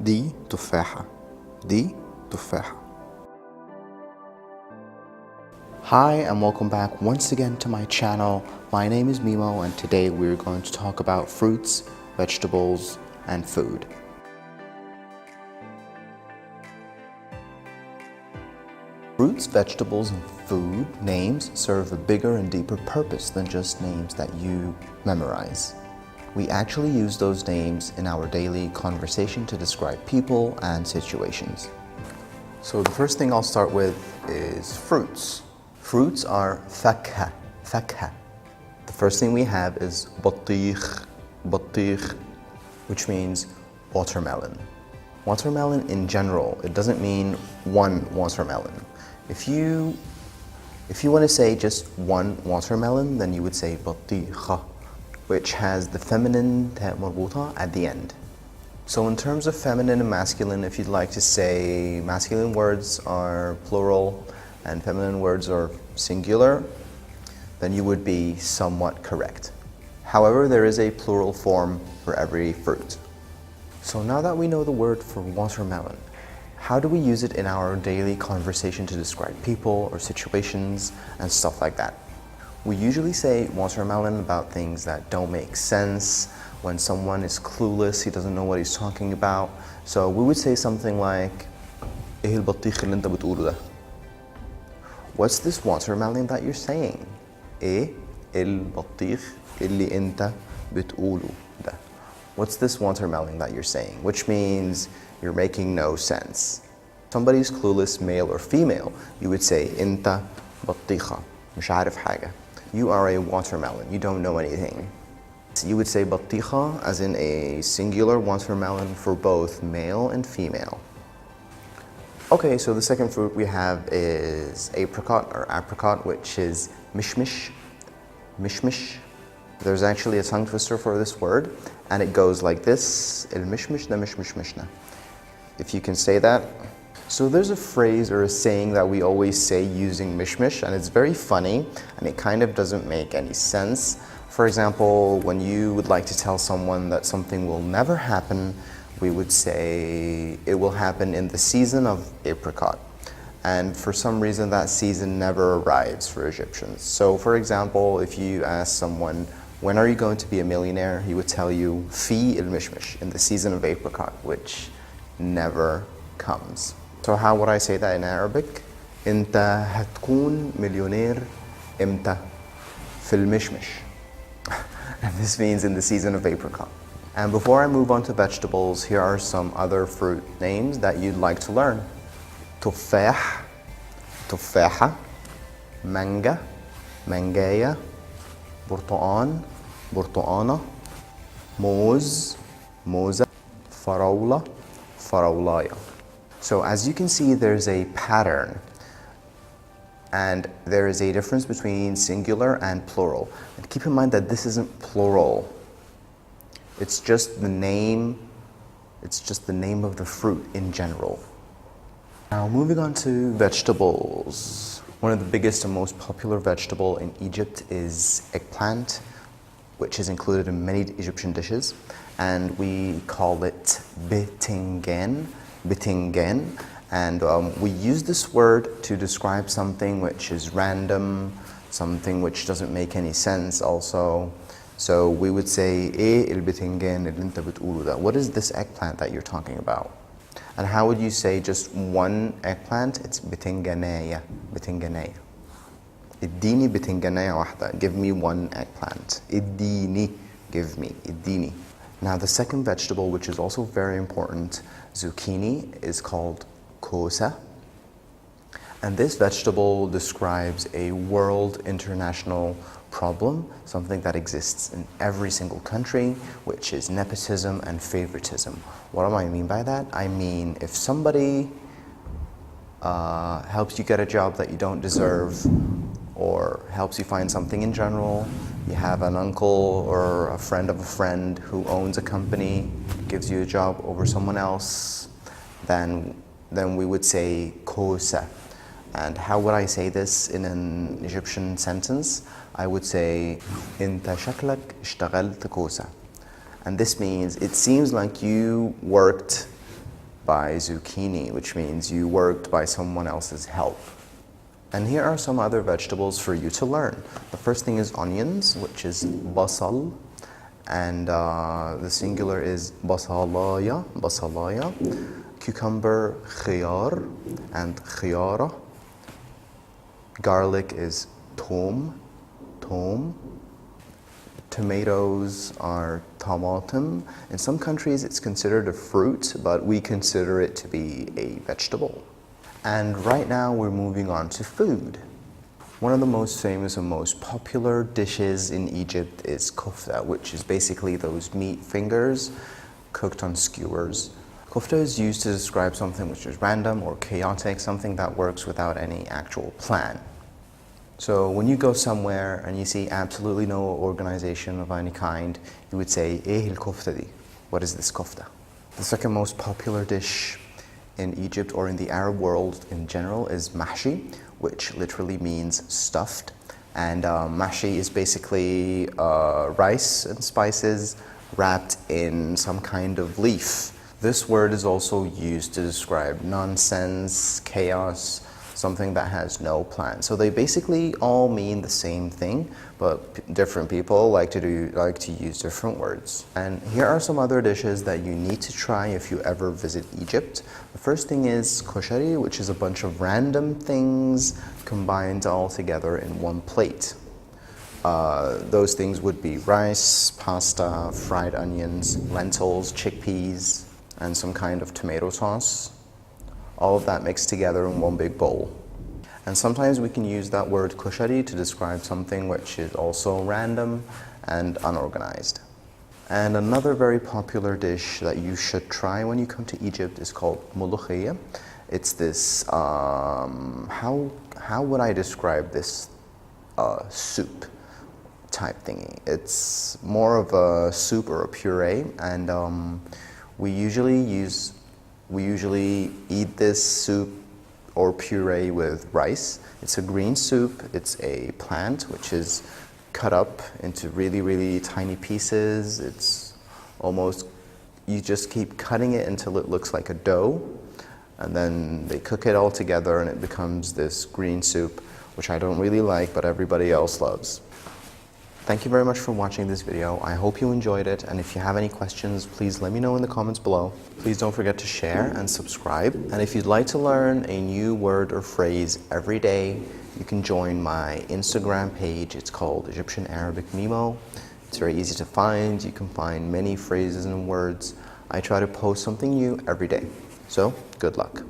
دي تفاحة. دي تفاحة. Hi and welcome back once again to my channel. My name is Mimo and today we're going to talk about fruits, vegetables, and food. Fruits, vegetables, and food names serve a bigger and deeper purpose than just names that you memorize. We actually use those names in our daily conversation to describe people and situations. So the first thing I'll start with is fruits. Fruits are fakha, fakha. The first thing we have is بطيخ, بطيخ, which means watermelon. Watermelon in general, it doesn't mean one watermelon. If you want to say just one watermelon, then you would say بطيخة, which has the feminine تاء مربوطة at the end. So in terms of feminine and masculine, if you'd like to say masculine words are plural and feminine words are singular, then you would be somewhat correct. However, there is a plural form for every fruit. So now that we know the word for watermelon, how do we use it in our daily conversation to describe people or situations and stuff like that? We usually say watermelon about things that don't make sense, when someone is clueless, he doesn't know what he's talking about. So we would say something like, إيه البطيخ اللي أنت بتقوله ده? What's this watermelon that you're saying? إيه البطيخ اللي أنت بتقوله ده? What's this watermelon that you're saying? Which means you're making no sense. Somebody's clueless, male or female, you would say أنت بطيخة مش عارف حاجة. You are a watermelon, you don't know anything. You would say بطيخة as in a singular watermelon for both male and female. Okay, so the second fruit we have is apricot or apricot, which is mishmish, mishmish. There's actually a tongue twister for this word, and it goes like this, المشمش ده مشمش مشنا. If you can say that. So there's a phrase or a saying that we always say using mishmish, and it's very funny, and it kind of doesn't make any sense. For example, when you would like to tell someone that something will never happen, we would say it will happen in the season of apricot. And for some reason, that season never arrives for Egyptians. So for example, if you ask someone, when are you going to be a millionaire? He would tell you, في المشمش, in the season of apricot, which never comes. So how would I say that in Arabic? أنت هتكون مليونير إمتى؟ في المشمش. And this means in the season of apricot. And before I move on to vegetables, here are some other fruit names that you'd like to learn. تفاح, تفاحة, manga, mangaية, برتقان, برتقانة, موز, موزة, فراولة, فراولاية. So as you can see, there's a pattern. And there is a difference between singular and plural. And keep in mind that this isn't plural. It's just the name of the fruit in general. Now moving on to vegetables. One of the biggest and most popular vegetable in Egypt is eggplant, which is included in many Egyptian dishes. And we call it bitingen, bitingen. And we use this word to describe something which is random, something which doesn't make any sense also. So we would say, إيه البتنجان اللي أنت بتقوله ده? What is this eggplant that you're talking about? And how would you say just one eggplant? It's بتنجانية, بتنجانية. اديني بتنجانية واحدة. Give me one eggplant. اديني, give me, اديني. Now the second vegetable, which is also very important, zucchini, is called kosa. And this vegetable describes a world international problem, something that exists in every single country, which is nepotism and favoritism. What do I mean by that? I mean, if somebody helps you get a job that you don't deserve, or helps you find something in general, you have an uncle or a friend of a friend who owns a company, gives you a job over someone else, then we would say kosa. And how would I say this in an Egyptian sentence? I would say أنت شكلك اشتغلت كوسة. And this means it seems like you worked by zucchini, which means you worked by someone else's help. And here are some other vegetables for you to learn. The first thing is onions, which is basal, and the singular is basalaya, basalaya. Cucumber, khiyar, and khiyara. Garlic is tom, tom. Tomatoes are tomatum. In some countries it's considered a fruit, but we consider it to be a vegetable. And right now we're moving on to food. One of the most famous and most popular dishes in Egypt is kofta, which is basically those meat fingers cooked on skewers. Kofta is used to describe something which is random or chaotic, something that works without any actual plan. So when you go somewhere and you see absolutely no organization of any kind, you would say, "Eh el kofta di?" What is this kofta? The second most popular dish in Egypt or in the Arab world in general is mahshi, which literally means stuffed. And mahshi is basically rice and spices wrapped in some kind of leaf. This word is also used to describe nonsense, chaos, something that has no plan. So they basically all mean the same thing, but different people like to use different words. And here are some other dishes that you need to try if you ever visit Egypt. The first thing is koshari, which is a bunch of random things combined all together in one plate. Those things would be rice, pasta, fried onions, lentils, chickpeas, and some kind of tomato sauce. All of that mixed together in one big bowl. And sometimes we can use that word koshari to describe something which is also random and unorganized. And another very popular dish that you should try when you come to Egypt is called molokhia. It's this, how would I describe this soup type thingy? It's more of a soup or a puree, and we usually eat this soup or puree with rice. It's a green soup. It's a plant which is cut up into really, really tiny pieces. It's almost, you just keep cutting it until it looks like a dough, and then they cook it all together and it becomes this green soup, which I don't really like, but everybody else loves. Thank you very much for watching this video. I hope you enjoyed it, and if you have any questions, please let me know in the comments below. Please don't forget to share and subscribe. And if you'd like to learn a new word or phrase every day, you can join my Instagram page. It's called EgyptianArabicmimo. It's very easy to find. You can find many phrases and words. I try to post something new every day. So, good luck.